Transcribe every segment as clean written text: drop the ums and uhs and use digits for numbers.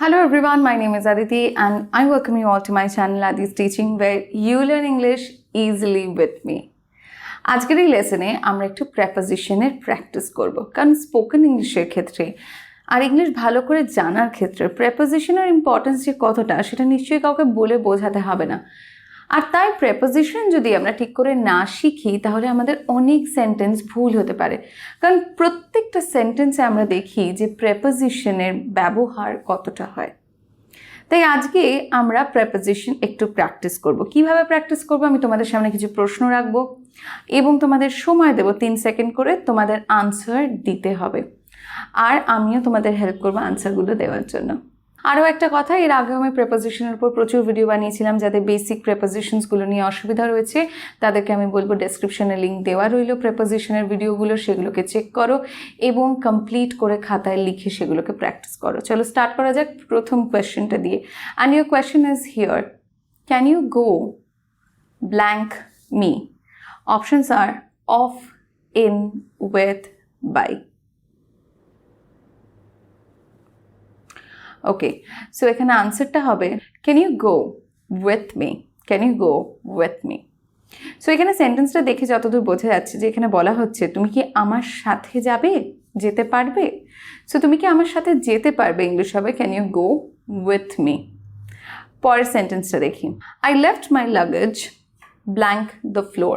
Hello everyone, my name is Aditi and I welcome you all to my channel Aditi's Teaching where you learn English easily with me. আজকের এই লেসনে আমরা একটু প্রেপোজিশনের practice করব কারণ spoken ইংলিশের ক্ষেত্রে আর English ভালো করে জানার ক্ষেত্রে প্রেপোজিশনের ইম্পর্টেন্স যে কতটা সেটা নিশ্চয়ই কাউকে বলে বোঝাতে হবে না। আর তাই প্রেপোজিশন যদি আমরা ঠিক করে না শিখি তাহলে আমাদের অনেক সেন্টেন্স ভুল হতে পারে, কারণ প্রত্যেকটা সেন্টেন্সে আমরা দেখি যে প্রেপোজিশনের ব্যবহার কতটা হয়। তাই আজকে আমরা প্রেপোজিশন একটু প্র্যাকটিস করব। কিভাবে প্র্যাকটিস করব আমি তোমাদের সামনে কিছু প্রশ্ন রাখবো এবং তোমাদের সময় দেব 3 সেকেন্ড করে, তোমাদের আনসার দিতে হবে আর আমিও তোমাদের হেল্প করবো আনসারগুলো দেওয়ার জন্য। আরও একটা কথা, এর আগেও আমি প্রেপোজিশনের উপর প্রচুর ভিডিও বানিয়েছিলাম। যাদের বেসিক প্রেপোজিশনসগুলো নিয়ে অসুবিধা রয়েছে তাদেরকে আমি বলবো ডেসক্রিপশনে লিঙ্ক দেওয়া রইল প্রেপোজিশনের ভিডিওগুলো, সেগুলোকে চেক করো এবং কমপ্লিট করে খাতায় লিখে সেগুলোকে প্র্যাকটিস করো। চলো স্টার্ট করা যাক প্রথম কোয়েশ্চেনটা দিয়ে। And your question is here, can you go blank me? Options are of, in, with, by. Okay, so এখানে আনসারটা হবে can you go with me, can you go with me. So এখানে সেন্টেন্সটা দেখে যতদূর বোঝা যাচ্ছে যে এখানে বলা হচ্ছে তুমি কি আমার সাথে যাবে, যেতে পারবে। সো তুমি কি আমার সাথে যেতে পারবে ইংলিশ হবে can you go with me. পরের সেন্টেন্সটা দেখি, I left my luggage blank the floor.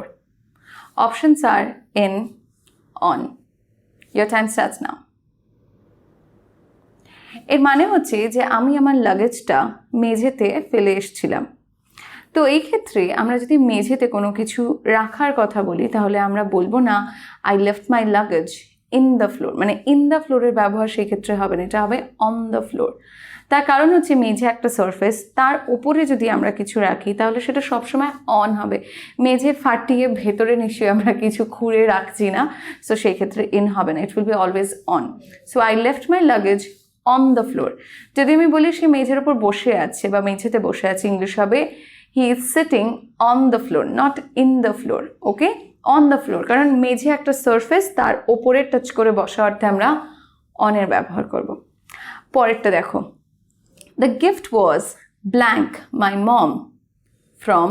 Options are in, on. Your time starts now. এর মানে হচ্ছে যে আমি আমার লাগেজটা মেঝেতে ফেলে এসেছিলাম। তো এই ক্ষেত্রে আমরা যদি মেঝেতে কোনো কিছু রাখার কথা বলি তাহলে আমরা বলবো না I left my luggage in the floor, মানে ইন দ্য ফ্লোরের ব্যবহার সেই ক্ষেত্রে হবে না, এটা হবে অন দ্য ফ্লোর। তার কারণ হচ্ছে মেঝে একটা সারফেস, তার উপরে যদি আমরা কিছু রাখি তাহলে সেটা সবসময় অন হবে। মেঝে ফাটিয়ে ভেতরে নিশ্চয়ই আমরা কিছু খুঁড়ে রাখছি না, সো সেই ক্ষেত্রে ইন হবে না, it will be always on. So I left my luggage on the floor. যদি আমি বলি সে মেঝের ওপর বসে আছে বা মেঝেতে বসে আছে, ইংলিশ হবে he is sitting on the floor, not in the floor. Okay, on the floor, কারণ মেঝে একটা সারফেস, তার ওপরে টাচ করে বসা অর্থে আমরা অনের ব্যবহার করব। পরেরটা দেখো, the gift was blank my mom from,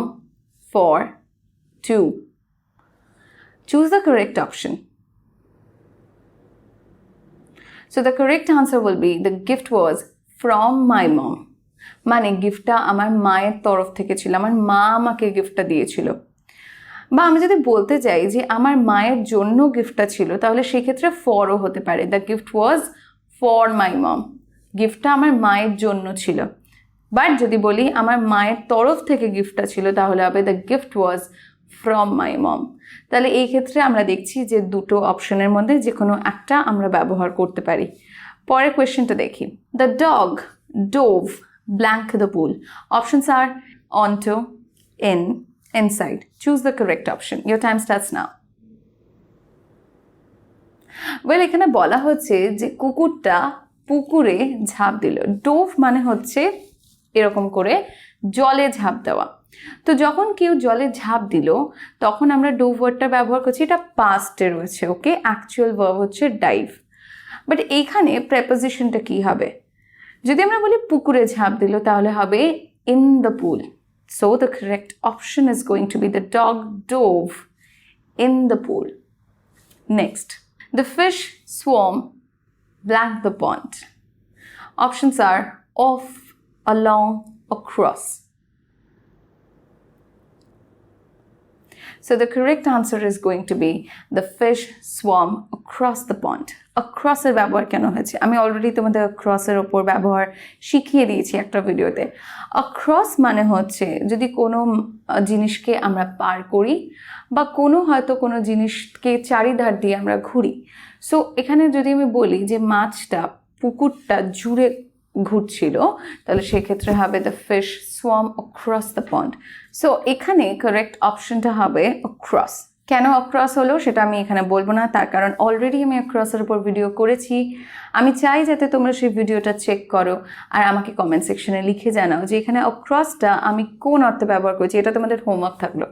for, to. Choose the correct option. So the correct answer will be the gift was from my mom. মানে গিফটটা আমার মায়ের তরফ থেকে ছিল, আমার মা আমাকে গিফটটা দিয়েছিল। বা আমি যদি বলতে চাই যে আমার মায়ের জন্য গিফটটা ছিল তাহলে সেক্ষেত্রে ফরও হতে পারে, the gift was for my mom, গিফটটা আমার মায়ের জন্য ছিল। বাট যদি বলি আমার মায়ের তরফ থেকে গিফটটা ছিল তাহলে হবে the gift was from my mom. তাহলে এই ক্ষেত্রে আমরা দেখছি যে দুটো অপশনের মধ্যে যে কোনো একটা আমরা ব্যবহার করতে পারি। পরের কোয়েশ্চেনটা দেখি, the dog dove blank the pool. Options are onto, in, inside. Choose the correct option. Your time starts now. Well, এখানে বলা হচ্ছে যে কুকুরটা পুকুরে ঝাঁপ দিল। ডোভ মানে হচ্ছে এরকম করে জলে ঝাঁপ দেওয়া। তো যখন কেউ জলে ঝাঁপ দিল তখন আমরা ডোভ ওয়ার্ডটা ব্যবহার করছি, এটা পাস্টে রয়েছে। ওকে, অ্যাকচুয়াল ভার্ব হচ্ছে ডাইভ। বাট এইখানে প্রেপোজিশনটা কি হবে? যদি আমরা বলি পুকুরে ঝাঁপ দিল তাহলে হবে in the pool. So the correct option is going to be the dog dove in the pool. Next, the fish swarm blank the pond. Options are of, along, across. So the correct answer is going to be the fish swam across the pond. Across এর ব্যবহার কেন হয়েছে আমি already তোমাদের across এর ওপর ব্যবহার শিখিয়ে দিয়েছি একটা ভিডিওতে। across মানে হচ্ছে যদি কোনো জিনিসকে আমরা পার করি বা হয়তো কোনো জিনিসকে চারিধার দিয়ে আমরা ঘুরি। সো এখানে যদি আমি বলি যে মাছটা পুকুরটা জুড়ে ঘুরছিল তাহলে সেক্ষেত্রে হবে the fish swamp across the pond. So এখানে কারেক্ট অপশনটা হবে অক্রস। কেন অক্রস হলো সেটা আমি এখানে বলবো না, তার কারণ অলরেডি আমি অক্রসের উপর ভিডিও করেছি। আমি চাই যাতে তোমরা সেই ভিডিওটা চেক করো আর আমাকে কমেন্ট সেকশনে লিখে জানাও যে এখানে অক্রসটা আমি কোন অর্থে ব্যবহার করছি, এটা তোমাদের হোমওয়ার্ক থাকলো।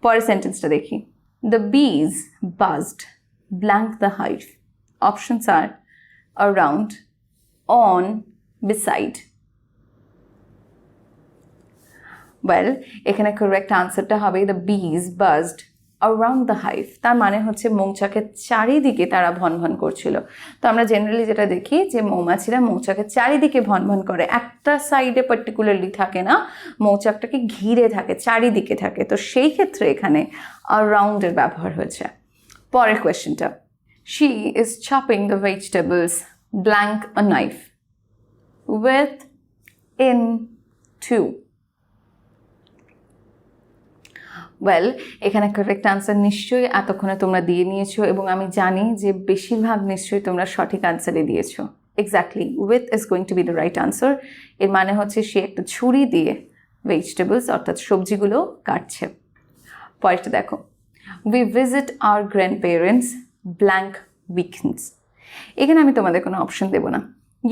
পরের সেন্টেন্সটা দেখি, the bees buzzed blank the hive. Options are around, on, beside. Well, এখানে correct answerটা হবে the bees buzzed around the hive. তার মানে হচ্ছে মৌচাকের চারিদিকে তারা ভনভন করছিল। তো আমরা জেনারেলি যেটা দেখি যে মৌমাছিরা মৌচাকের চারিদিকে ভনভন করে, একটা সাইডে পার্টিকুলারলি থাকে না, মৌচাকটাকে ঘিরে থাকে, চারিদিকে থাকে। তো সেই ক্ষেত্রে এখানে around এর ব্যবহার হয়েছে। পরের কোয়েশ্চেনটা, she is chopping the vegetables blank a knife with in two. Well, এখানে কারেক্ট আনসার নিশ্চয়ই এতক্ষণে তোমরা দিয়ে নিয়েছো এবং আমি জানি যে বেশিরভাগ নিশ্চয়ই তোমরা সঠিক আনসারই দিয়েছো। Exactly, with is going to be the right answer. এর মানে হচ্ছে সে একটা ছুরি দিয়ে ভেজিটেবলস অর্থাৎ সবজিগুলো কাটছে। পরেরটা দেখো, we visit our grandparents blank weekends. এখানে আমি তোমাদের কোনো অপশন দেবো না,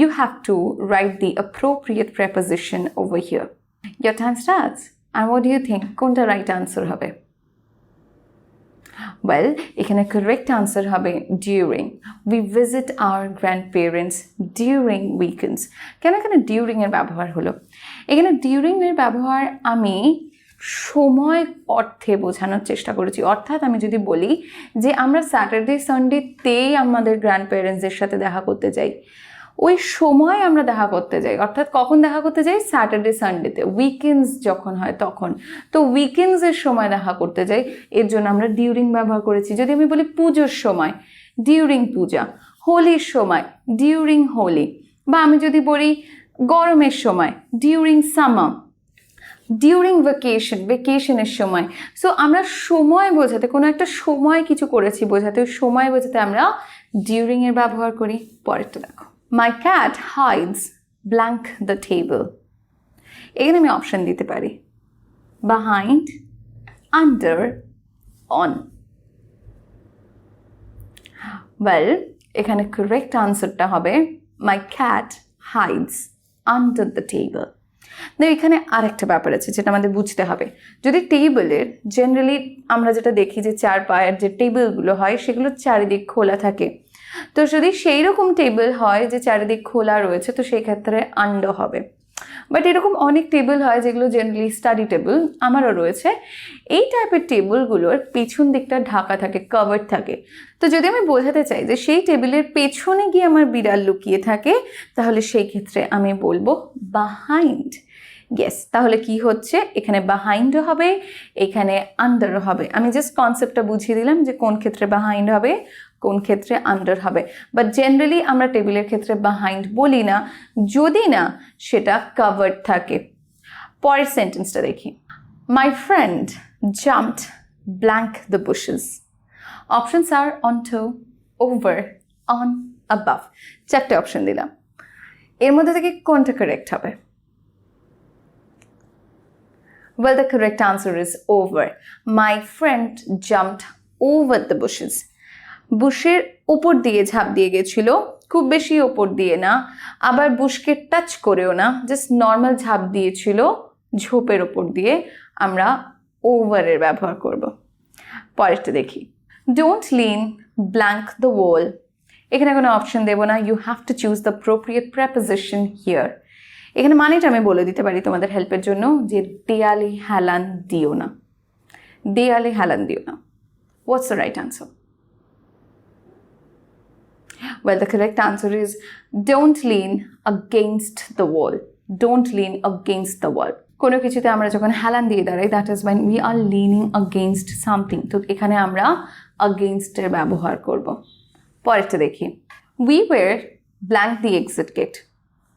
you have to write the appropriate preposition over here. Your time starts. And what do you think? কোনটা রাইট আনসার হবে? ওয়েল, এখানে কারেক্ট আনসার হবে during. We visit our grandparents during weekends. কেন এখানে ডিউরিং এর ব্যবহার হলো? এখানে ডিউরিং এর ব্যবহার আমি সময় অর্থে বোঝানোর চেষ্টা করেছি। অর্থাৎ আমি যদি বলি যে আমরা স্যাটারডে সানডেতেই আমাদের গ্র্যান্ডপেরেন্টসদের সাথে দেখা করতে যাই, ওই সময় আমরা দেখা করতে যাই, অর্থাৎ কখন দেখা করতে যাই? স্যাটারডে সানডেতে, উইকেন্ডস যখন হয় তখন। তো উইকেন্ডসের সময় দেখা করতে যাই, এর জন্য আমরা ডিউরিং ব্যবহার করেছি। যদি আমি বলি পুজোর সময়, ডিউরিং পূজা, হোলির সময়, ডিউরিং হোলি, বা আমি যদি বলি গরমের সময়, ডিউরিং সামার, ডিউরিং ভেকেশনের সময়। সো আমরা সময় বোঝাতে, কোনো একটা সময় কিছু করেছি বোঝাতে, ওই সময় বোঝাতে আমরা ডিউরিং এর ব্যবহার করি। পরেরটা দেখো, my cat hides blank the table. এখানে আমি অপশন দিতে পারি behind, under, on. Well, এখানে correct answerটা হবে my cat hides under the table. এখানে আরেকটা ব্যাপার আছে যেটা আমাদের বুঝতে হবে। যদি টেবিলের জেনারেলি আমরা যেটা দেখি যে চার পায়ের যে টেবিলগুলো হয় সেগুলো চারিদিক খোলা থাকে, তো যদি সেই রকম টেবিল হয় যে চারিদিক খোলা রয়েছে তো সেই ক্ষেত্রে আন্ডার হবে। বাট এরকম অনেক টেবিল হয় যেগুলো জেনারেলি স্টাডি টেবিল, আমারও রয়েছে। এই টাইপের টেবিলগুলোর পেছন দিকটা ঢাকা থাকে, কভার থাকে। তো যদি আমি বোঝাতে চাই যে সেই টেবিলের পেছনে গিয়ে আমার বিড়াল লুকিয়ে থাকে, তাহলে সেই ক্ষেত্রে আমি বলবো বাহাইন্ড। ইয়েস, তাহলে কি হচ্ছে? এখানে বাহাইন্ডও হবে, এখানে আন্ডারও হবে। আমি জাস্ট কনসেপ্টটা বুঝিয়ে দিলাম যে কোন ক্ষেত্রে বাহাইন্ড হবে, কোন ক্ষেত্রে আন্ডার হবে। বাট জেনারেলি আমরা টেবিলের ক্ষেত্রে বাহাইন্ড বলি না, যদি না সেটা কাভার্ড থাকে। পরের সেন্টেন্সটা দেখি, my friend jumped blank the bushes. Options are on to, over, on, above. চারটে অপশন দিলাম, এর মধ্যে থেকে কোনটা কারেক্ট হবে? Well, the correct answer is over. My friend jumped over the bushes. বুশের উপর দিয়ে ঝাঁপ দিয়ে গেছিল, খুব বেশি উপর দিয়ে না, আবার বুশকে টাচ করেও না, জাস্ট নর্মাল ঝাঁপ দিয়েছিল ঝোপের উপর দিয়ে। আমরা ওভারের ব্যবহার করব। পরেরটা দেখি, don't lean blank the wall. এখানে কোনো অপশন দেব না, you have to choose the appropriate preposition here. এখানে মানেটা আমি বলে দিতে পারি তোমাদের হেল্পের জন্য, যে দেয়ালে হেলান দিও না, দেয়ালে হেলান দিও না। What's the right answer? Well, the correct answer is don't lean against the wall. Don't lean against the wall. কোনো কিছুতে আমরা যখন হেলান দিয়ে দাঁড়াই, that is when we are leaning against something. তো এখানে আমরা against এর ব্যবহার করব। পরেরটা দেখি, we were blank the exit gate.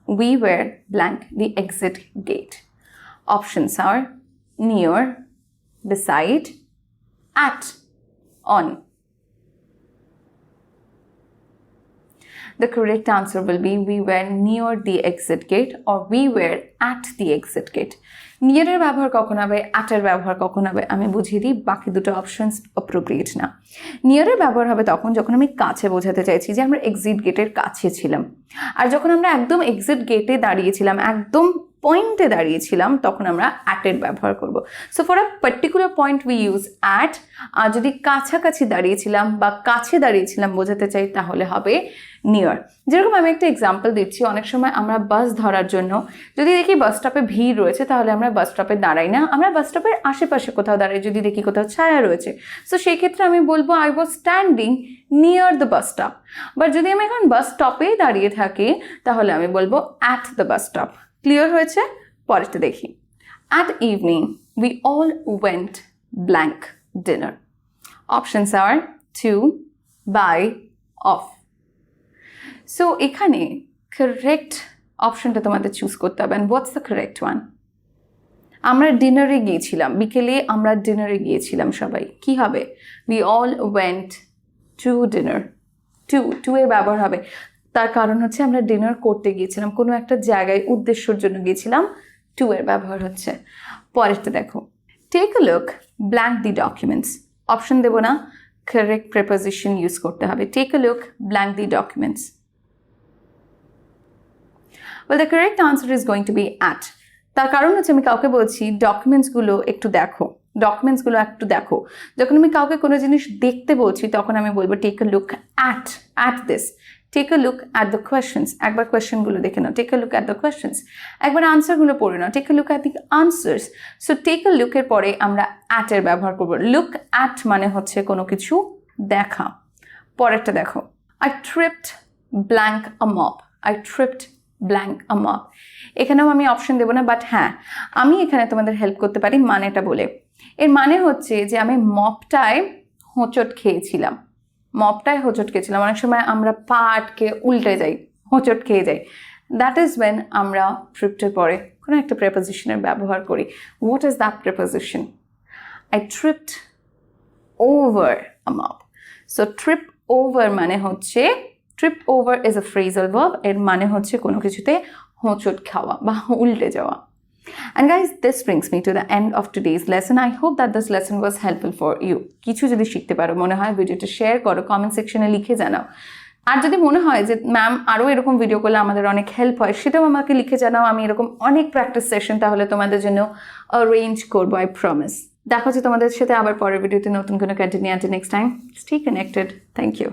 We were blank the exit gate. Options are near, beside, at, on. The correct answer will be we were near the exit gate or we were at the exit gate. Near এর ব্যবহার কখন হবে, at এর ব্যবহার কখন হবে আমি বুঝিয়ে দিই, বাকি দুটো অপশনস অ্যাপ্রোপ্রিয়েট না। নিয়ার এর ব্যবহার হবে তখন যখন আমি কাছে বোঝাতে চাইছি যে আমরা এক্সিট গেটের কাছে ছিলাম, আর যখন আমরা একদম এক্সিট গেটে দাঁড়িয়েছিলাম, একদম পয়েন্টে দাঁড়িয়েছিলাম, তখন আমরা at এর ব্যবহার করব। So for a particular point we use at, আর যদি কাছাকাছি দাঁড়িয়েছিলাম বা কাছে দাঁড়িয়েছিলাম বোঝাতে চাই তাহলে হবে নিয়ার। যেরকম আমি একটা এক্সাম্পল দিচ্ছি, অনেক সময় আমরা বাস ধরার জন্য যদি দেখি বাস স্টপে ভিড় রয়েছে তাহলে আমরা বাস স্টপে দাঁড়াই না, আমরা বাস স্টপের আশেপাশে কোথাও দাঁড়াই যদি দেখি কোথাও ছায়া রয়েছে। সো সেই ক্ষেত্রে আমি বলবো I was standing near the bus stop. But যদি আমি এখন বাস স্টপেই দাঁড়িয়ে থাকি তাহলে আমি বলবো at the bus stop. Clear হয়েছে? পরেরটা দেখি। At evening, we all went blank dinner. Options are to, by, of. So এখানে correct অপশনটা তোমাদের চুজ করতে হবে। And what's the correct one? আমরা ডিনারে গিয়েছিলাম, বিকেলে আমরা ডিনারে গিয়েছিলাম সবাই। কি হবে? We all went to dinner. to এর ব্যবহার হবে, তার কারণ হচ্ছে আমরা ডিনার করতে গিয়েছিলাম, কোনো একটা জায়গায় উদ্দেশ্যের জন্য গিয়েছিলাম, to এর ব্যবহার হচ্ছে। পরেরটা দেখো, take a look blank the documents. Option দেবো না, কারেক্ট প্রেপোজিশন ইউজ করতে হবে। Take a look blank the documents. Well, the correct answer is going to be at. তার কারণ হচ্ছে আমি কাউকে বলছি ডকুমেন্টসগুলো একটু দেখো, ডকুমেন্টসগুলো একটু দেখো। যখন আমি কাউকে কোনো জিনিস দেখতে বলছি তখন আমি বলবো take a look at this, take a look at the questions. একবার কোয়েশ্চেনগুলো দেখে নাও, take a look at the questions. একবার আনসারগুলো পড়ে নাও, take a look at the answers. So take a লুকের পরে আমরা অ্যাটের ব্যবহার করবো। লুক অ্যাট মানে হচ্ছে কোনো কিছু দেখা। পরেরটা দেখো, I tripped blank a mop. I tripped blank a mop. এখানেও আমি অপশন দেবো না, বাট হ্যাঁ আমি এখানে তোমাদের হেল্প করতে পারি মানেটা বলে। এর মানে হচ্ছে যে আমি মপটায় হোঁচট খেয়েছিলাম, মপটায় হোঁচট খেয়েছিলাম। অনেক সময় আমরা পা আটকে উল্টে যাই, হোঁচট খেয়ে যাই। দ্যাট ইজ ওয়েন আমরা ট্রিপটের পরে কোনো একটা প্রেপোজিশনের ব্যবহার করি। What is that preposition? I tripped over a mop. So trip over মানে হচ্ছে, trip over is a phrasal verb. এর মানে হচ্ছে কোনো কিছুতে হোঁচট খাওয়া বা উল্টে যাওয়া। And guys, this brings me to the end of today's lesson. I hope that this lesson was helpful for you. কিছু যদি শিখতে পারো মনে হয় ভিডিওটা শেয়ার করো, কমেন্ট সেকশনে লিখে জানাও। আর যদি মনে হয় যে ম্যাম আরও এরকম ভিডিও করলে আমাদের অনেক হেল্প হয়, সেটাও আমাকে লিখে জানাও। আমি এরকম অনেক প্র্যাকটিস সেশন তাহলে তোমাদের জন্য অ্যারেঞ্জ করবো, আই প্রমিস। দেখা হচ্ছে তোমাদের সাথে আবার পরের ভিডিওতে নতুন কোনো continue. Until next time, stay connected. Thank you.